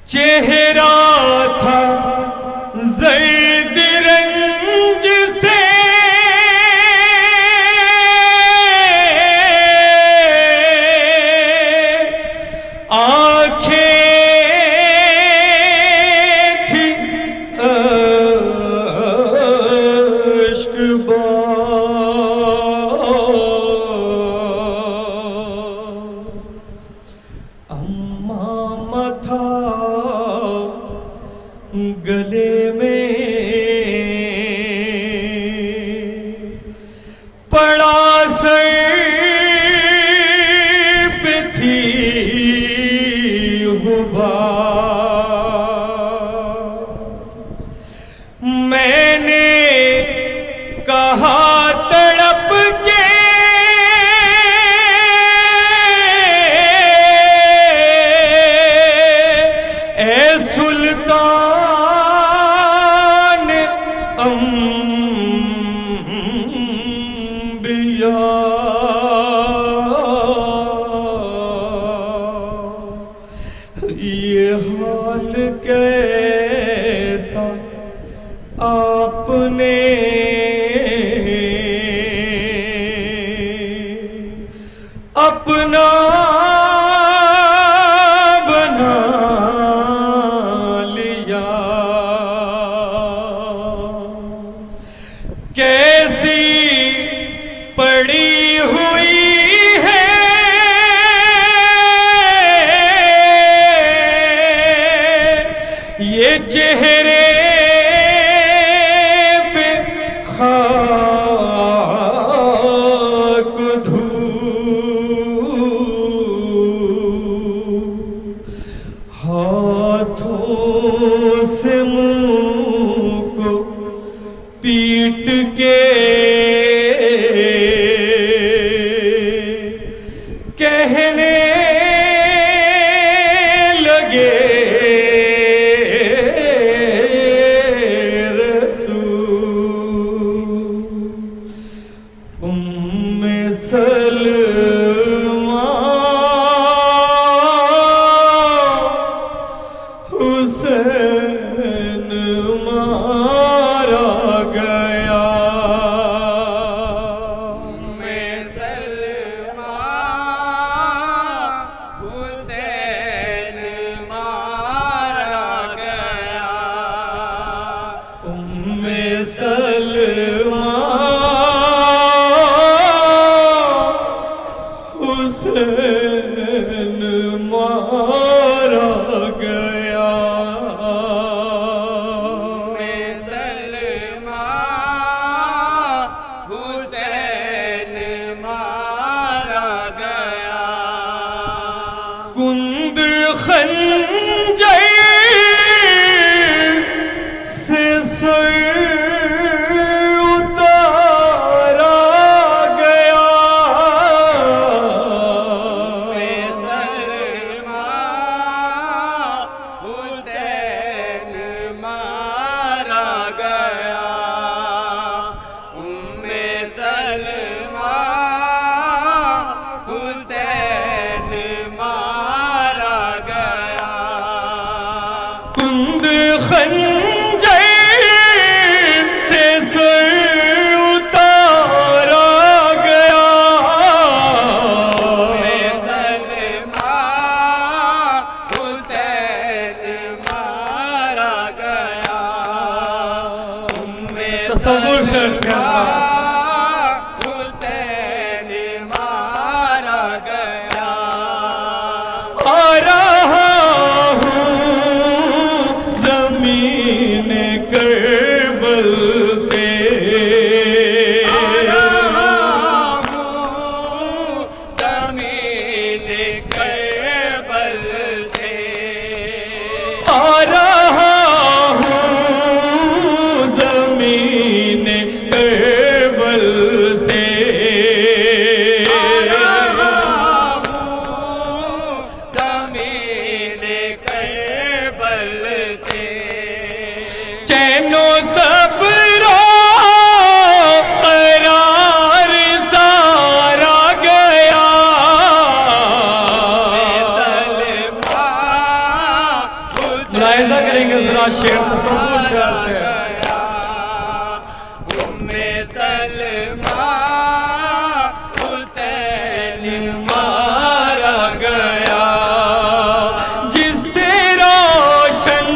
چہرہ تھا زرد رنج سے آنکھیں تھی اشک امام تھا گلے میں پڑا سر پہ تھی میں نے کہا تڑپ کے اے سلطان انبیاء یہ حال کیسا آپ نے اپنا بنا لیا کیسی پڑی ہوئی ہے یہ چہرے پہ خاک ہاتھوں سے منہ کو پیٹ کے کہنے لگے حسین مارا گیا حسین مارا گیا سلمہ حسین مارا گیا حسین مارا گیا کند خنجر سے سر خنجر سے سر اتارا گیا سلمہ حسین مارا گیا تصور شرکا حسین مارا گیا زمین کربل سے زمین کربل سے آ رہا ہوں زمین کربل کریں گے ذرا شعر تصور شعر ہے سلمہ حسین مارا گیا جس سے روشن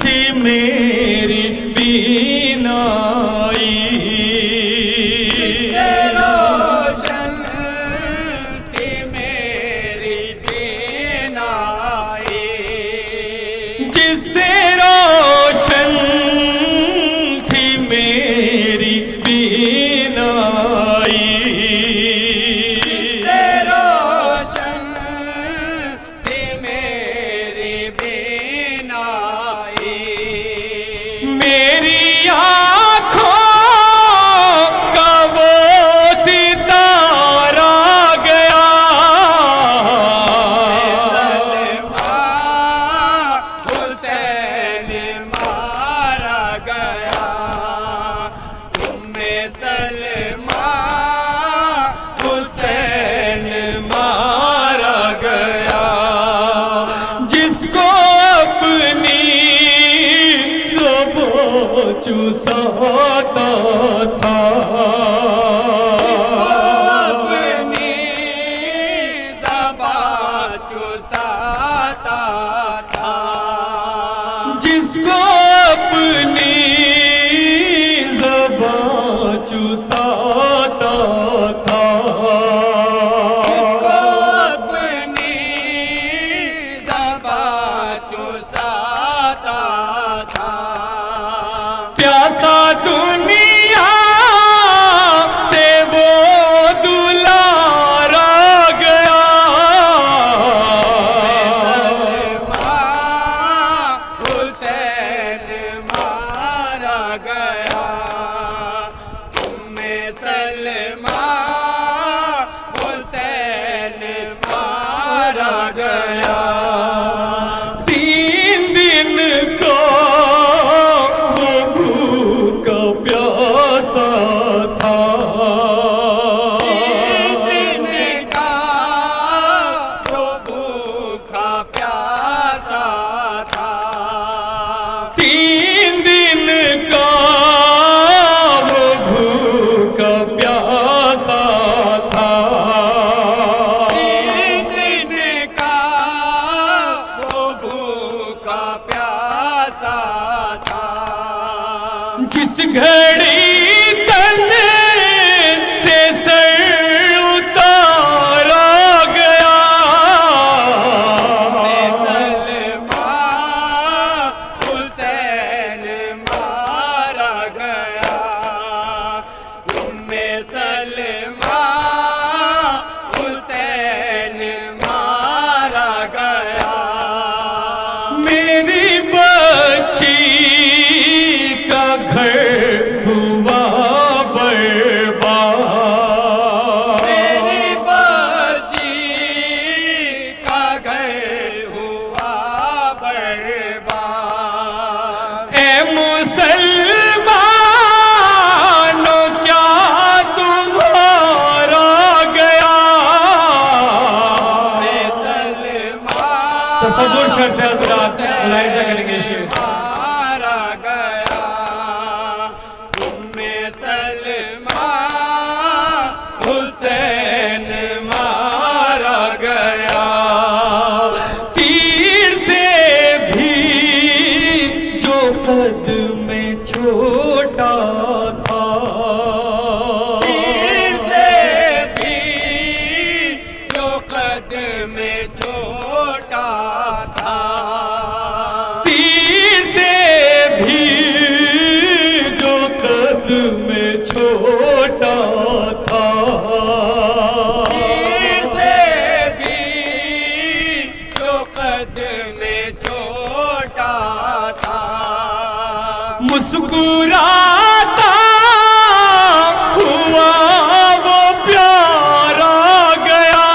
تھی میری بینائی روشن تھی میری بینائی جس سے روشن تھی میری بینائی روشن تھی میری بینائی میری آنکھوں کا وہ ستارہ گیا حسین مارا گیا سلمہ حسین مارا گیا جس کو اپنی زبان چوساتا تھا اپنی زبان چوساتا تھا جس کو اپنی زبان چوساتا تھا اپنی زبان چوساتا تھا پیاسا دنیا سے وہ دلارا گیا حسین مارا گیا سلمہ حسین مارا گیا 3 دن کا وہ بھوکا پیاسا تھا دن کا وہ بھوکا پیاسا تھا 3 دن کا وہ بھوکا پیاسا تھا دن کا وہ بھوکا پیاسا تھا جس گھڑی تن سے سر اتارا گیا سلمہ حسین مارا گیا سلمہ حسین مارا گیا میری بچی کا گھر ہوا برباد میری بچی کا گھر ہوا برباد اے مسلمانوں کیا تمہارا گیا تصور شرط ہے حضرات ملاحظہ کریں گے شیئر مارا گیا سلمہ حسین مارا گیا تیر سے بھی جو قد میں چھوٹا تھا تیر سے بھی جو قد میں چھوٹا تھا تیر سے بھی جو قد میں چھوٹا تھا تیر سے بھی جو قد میں چھوٹا تھا مسکراتا ہوا وہ پیارا گیا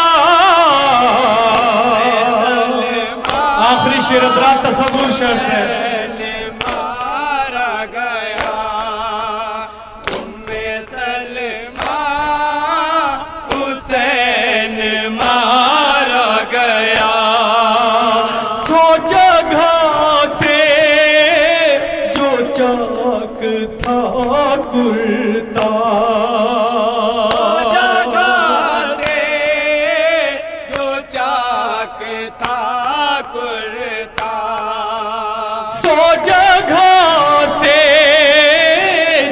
آخری شعر حضرات تصور شرط ہے مارا گیا سلمہ حسین مارا گیا سو جگہ کرتا سو جگہ سے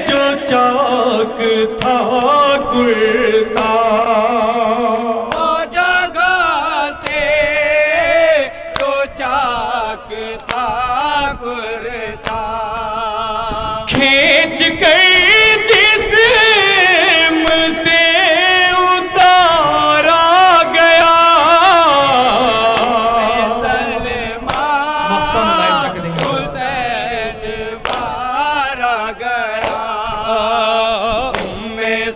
جو چاک تھا کرتا سو جگہ سے جو چاک تھا کرتا کھینچ کر جسم سے اتارا گیا حسین مارا گیا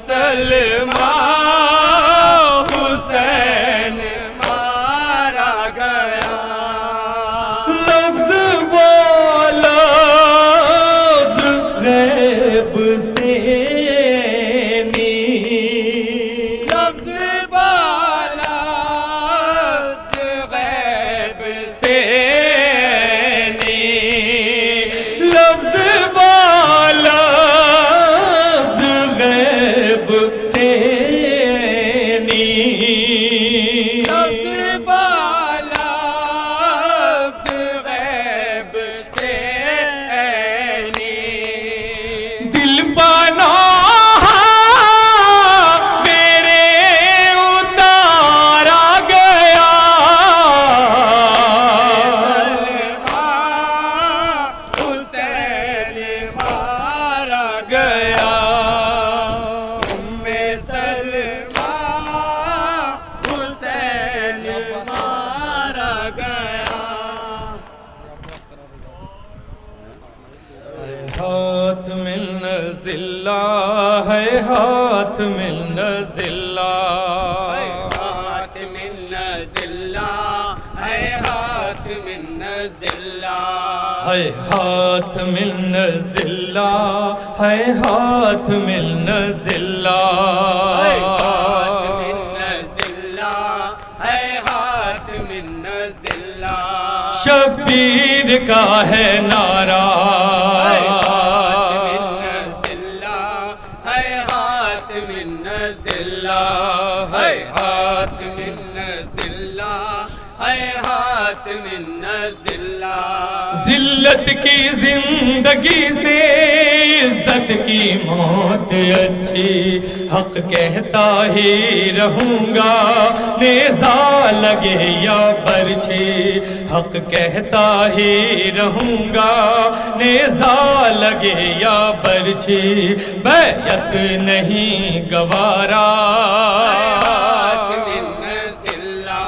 سلمہ حسین مارا گیا لفظ بولفظ غیب سے لفظ بالفظ غیب سے لفظ بالفظ غیب سے لفظ بالفظ غیب سے دل پناہ میرے اتارا گیا حسین مارا گیا سلمہ حسین مارا گیا ہاتھ ملنا ذلہ ہے ہاتھ ملنا ذلہ ہاتھ من ذلہ ہے ہاتھ من ذلہ ہے ہاتھ ملنا ذلہ ہے ہاتھ ملنا ذلہ ہاتھ من ذلہ ہے ہاتھ من ذلہ شبیر کا ہے نعرہ ہاتھ من ذلہ ہے ہاتھ من ذلہ ہے ہاتھ من ذلہ ذلت کی زندگی سے عزت کی موت اچھی حق کہتا ہی رہوں گا نیزہ لگے یا برچھی حق کہتا ہی رہوں گا نیزہ لگے یا برچھی بیعت نہیں گوارا ہاتھ من ذلہ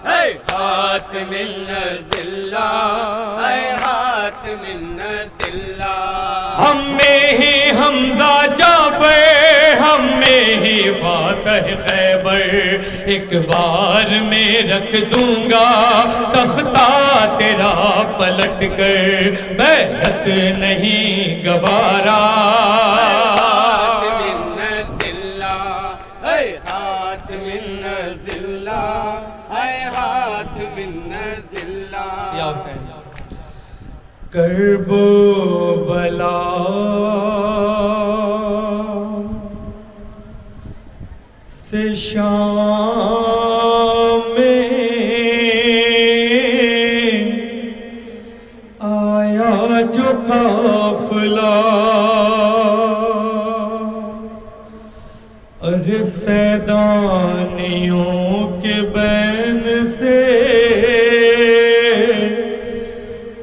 ہے ہاتھ من ذلہ ہے ہاتھ من ذلہ ہم میں ہی حمزہ جعفر ہم میں ہی فاتح خیبر ایک بار میں رکھ دوں گا تختہ تیرا پلٹ کر بیعت نہیں گوارا ہاتھ من ذلہ ہے ہاتھ من ذلہ ہے ہاتھ من ذلہ یا حسین کرب و بلا سے شام میں آیا جو قافلہ اور سیدانیوں کے بین سے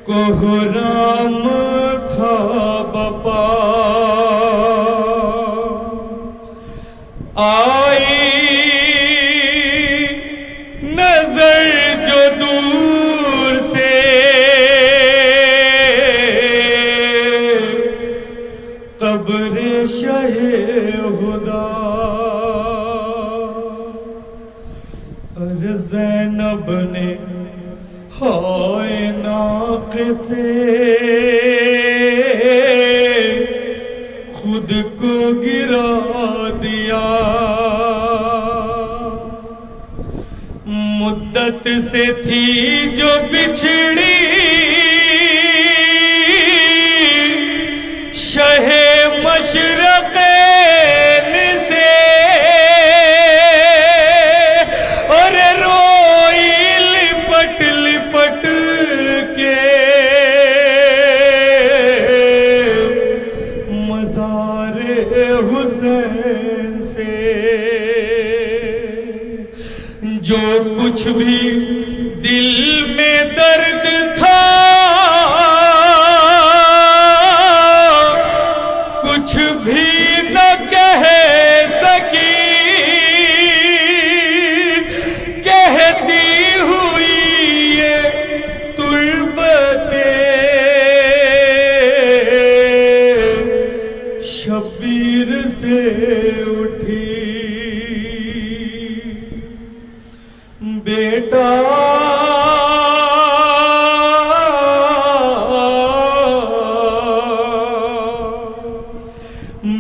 کوہرام تھا بپا آئی نظر جو دور سے قبر شہ ہدا اور زینب نے ہائے ناقصے خود کو گرا دیا مدت سے تھی جو بچھڑی شہ مشرقین سے اور روئی لپٹ کچھ بھی دل میں درد تھا، کچھ بھی نہ کہہ سکی، کہتی ہوئی یہ تربتیں شبیر سے اٹھی۔ بیٹا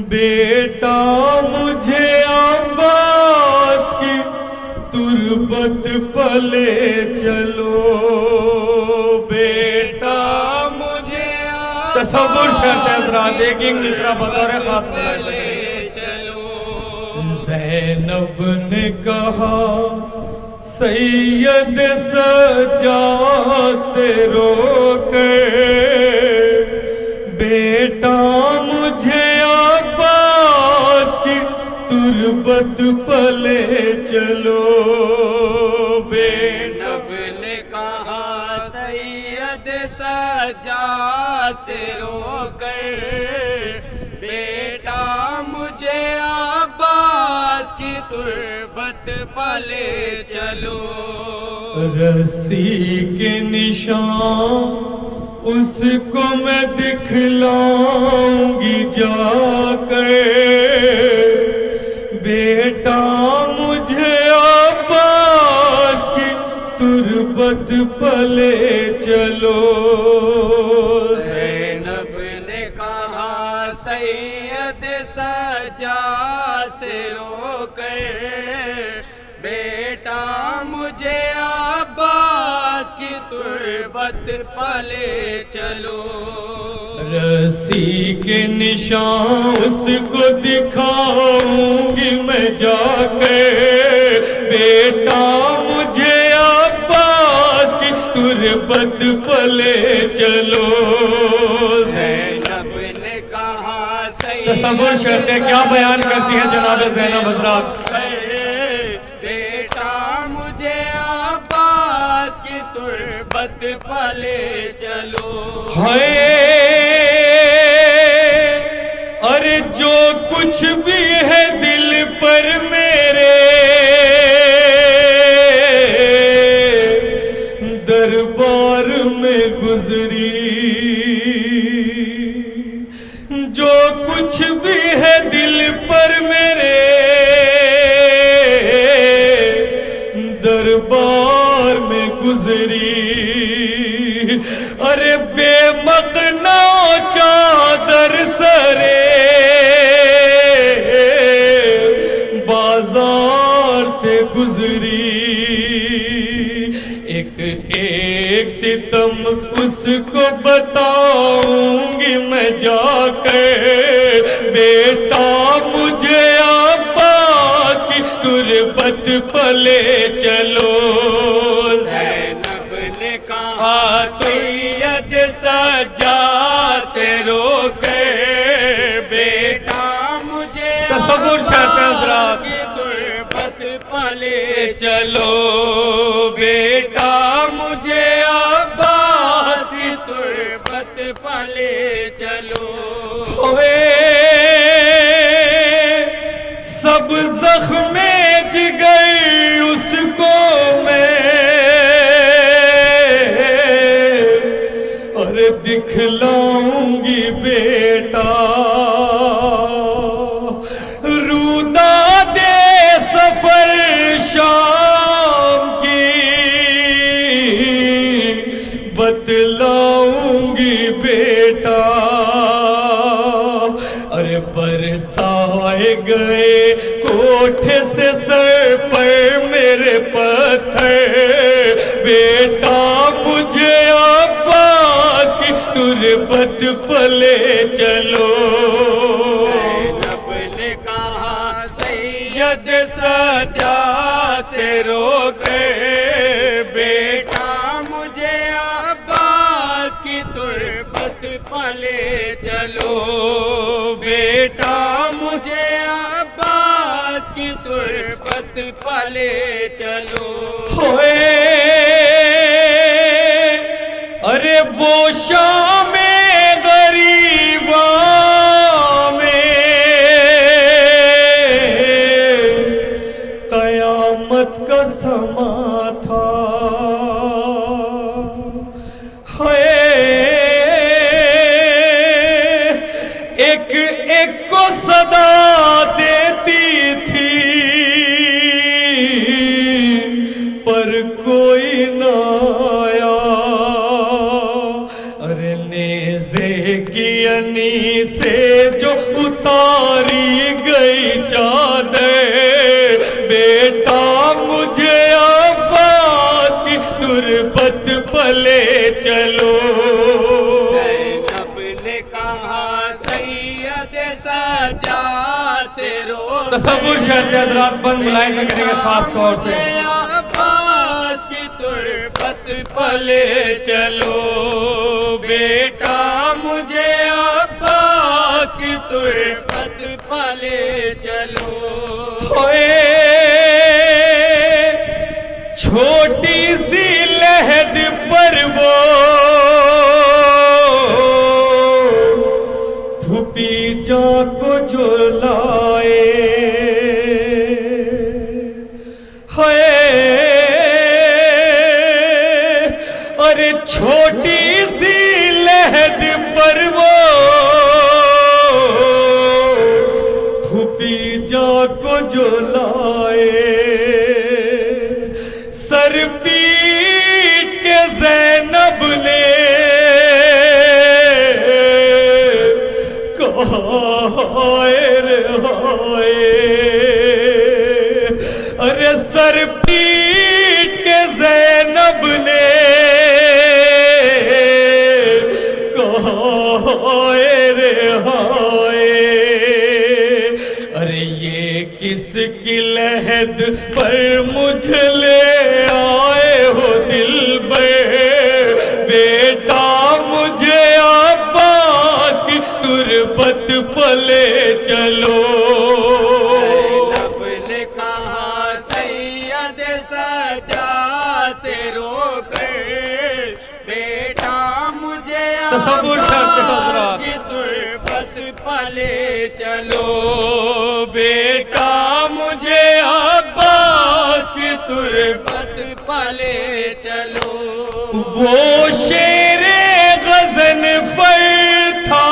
بیٹا مجھے عباس کی تربت پلے چلو، بیٹا مجھے تصور شرط ہے حضرات، ایک مصرع بطور خاص بنائے چلو۔ زینب نے کہا سید سجا سے رو کر، بیٹا مجھے عباس کی تربت پلے چلو، زینب نے کہا سید سجا سے رو کر، بیٹا مجھے عباس کی تربت پلے چلو۔ رسی کے نشان اس کو میں دکھلاؤں گی جا کر، بیٹا مجھے عباس کی تربت پلے چلو۔ زینب نے کہا سید سجا سے رو کر، بیٹا مجھے عباس کی تربت پلے چلو۔ رسی کے نشان اس کو دکھاؤں گی میں جا کر، بیٹا مجھے عباس کی تربت پلے چلو۔ زینب نے کہا تصور شرط ہے، کیا بیان کرتی ہے جناب زینب حضرات۔ بیٹا مجھے عباس کی تربت پلے چلو۔ ہائے ارے جو کچھ بھی ہے دل پر میرے، دربار میں گزری، جو کچھ بھی ہے دل پر میرے، دربار میں گزری۔ ارے بے مقنا چادر سرے، بازار سے گزری، ایک ایک ستم اس کو بتاؤں گی میں جا کر، بیٹا مجھے عباس کی تربت پلے چلو۔ زینب نے کہا سید سجا سے رو کر، بیٹا مجھے تصور شرط ہے حضرات، کی تربت پلے چلو، بیٹا مجھے عباس کی تربت پلے چلو۔ ہوئے سب زخم جگر اس کو میں اور دکھلاؤں گی بیٹا، رودا دے سفر شام کی بتلاؤں گی بیٹا، ارے برسائے گئے کوٹھے سے سر پر میرے پتھر، بیٹا مجھے عباس کی تربت پلے چلو۔ زینب نے کہا سید سجا سے رو کر، بیٹا مجھے عباس کی تربت پلے چلو، بیٹا مجھے عباس کی تربت پلے پلے چلو ہوئے ارے وہ شام غریباں میں قیامت کا سما تھا ایک ایک کو صدا دیتی تھی پر کوئی نہ آیا ارے نیزے کی انی سے جو اتاری گئی چادر بیٹا مجھے عباس کی تربت پلے چلو زینب نے کہا سید سجاد سے رو تصور شہد حضرات بند ملاحظہ کریں گے خاص طور سے عباس کی تربت پلے چلو بیٹا مجھے عباس کی تربت پلے چلو ہوئے چھوٹی سی لہد پر وہ پھوپھی جا کو جو لائے ارے چھوٹی سی لہد پر وہ پھوپھی جا کو جو لائے سر پیٹ کے زینب نے ہائے رے ہائے ارے سر پیٹ کے زینب نے ہائے رے ہائے ارے یہ کس کی لہد پر مجھ لے آئے ہو دلبر بیٹا مجھے عباس کی تربت پلے چلو زینب نے کہا سید سجاد سے رو کر بیٹا مجھے تصور شرط حضرات کی تربت پلے چلو بیٹا مجھے عباس کی تربت پلے چلو وہ شیر غزن فر تھا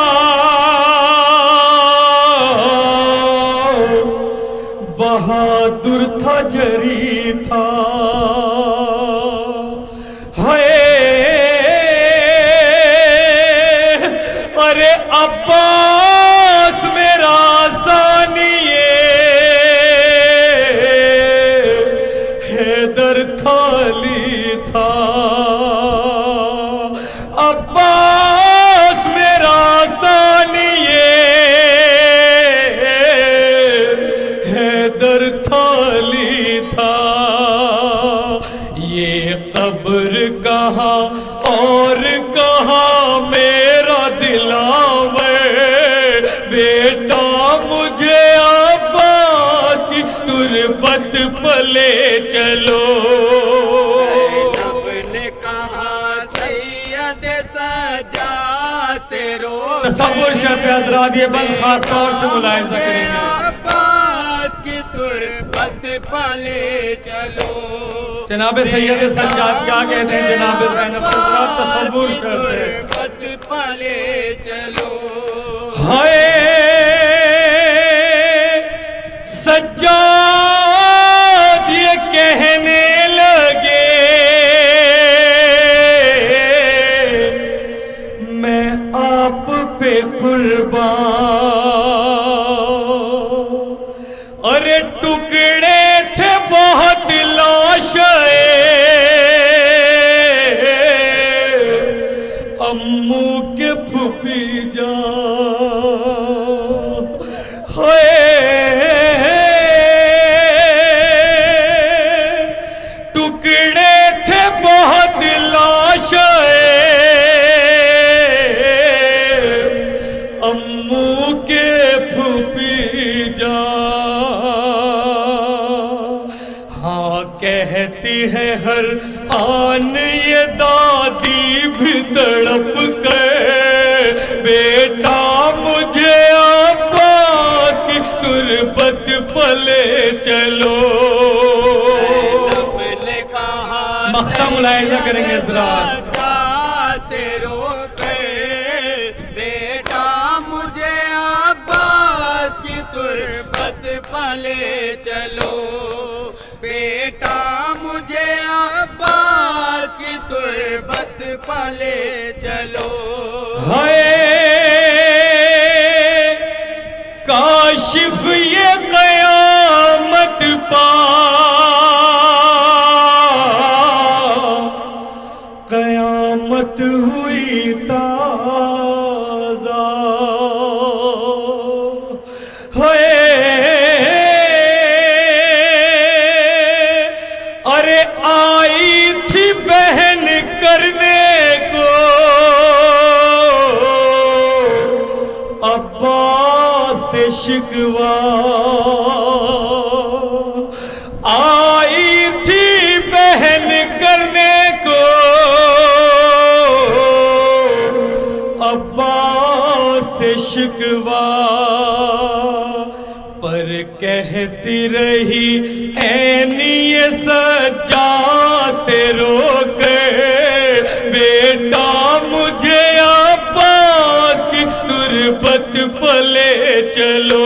بہادر تھا جری تھا ارے عباس میرا ثانیے حیدر تھالی تھا عباس میرا ثانیے حیدر تھالی تھا یہ قبر کہاں اور کہاں میرا دلاور بیٹا مجھے عباس کی تربت پلے چلو زینب نے کہا سید سجاد سے رو تصور شرط حضرات یہ بند خاص طور سے ملاحظہ کریں گے عباس کی تربت پلے چلو جناب سید سجاد کیا کہتے ہیں جناب زینب حضرات تصور شرط ہے تربت پلے چلو ہائے سجاد یہ کہنے لگے میں آپ پہ قربان ارے ٹکڑے تھے بہت لاشیں امو کے پھوپھی جان ٹکڑے تھے بہت لاشیں امو کے پھوپھی جان تڑپ کے بیٹا مجھے عباس کی تربت پلے چلو. مختم ملاحظہ کریں گے حضرات. سے رو کے بیٹا مجھے عباس کی تربت پلے چلو. بیٹا مجھے عباس کی تربت پلے چلو. ہائے کاشف یہ قیامت پا قیامت ہوئی تازہ. ہوئے ارے آئی تھی بہن کرنے کو عباس سے شکوا. آئی تھی بہن کرنے کو عباس سے شکوا. پر کہتی رہی اینی سجا سے رو کے بیٹا مجھے عباس کی تربت پلے چلو.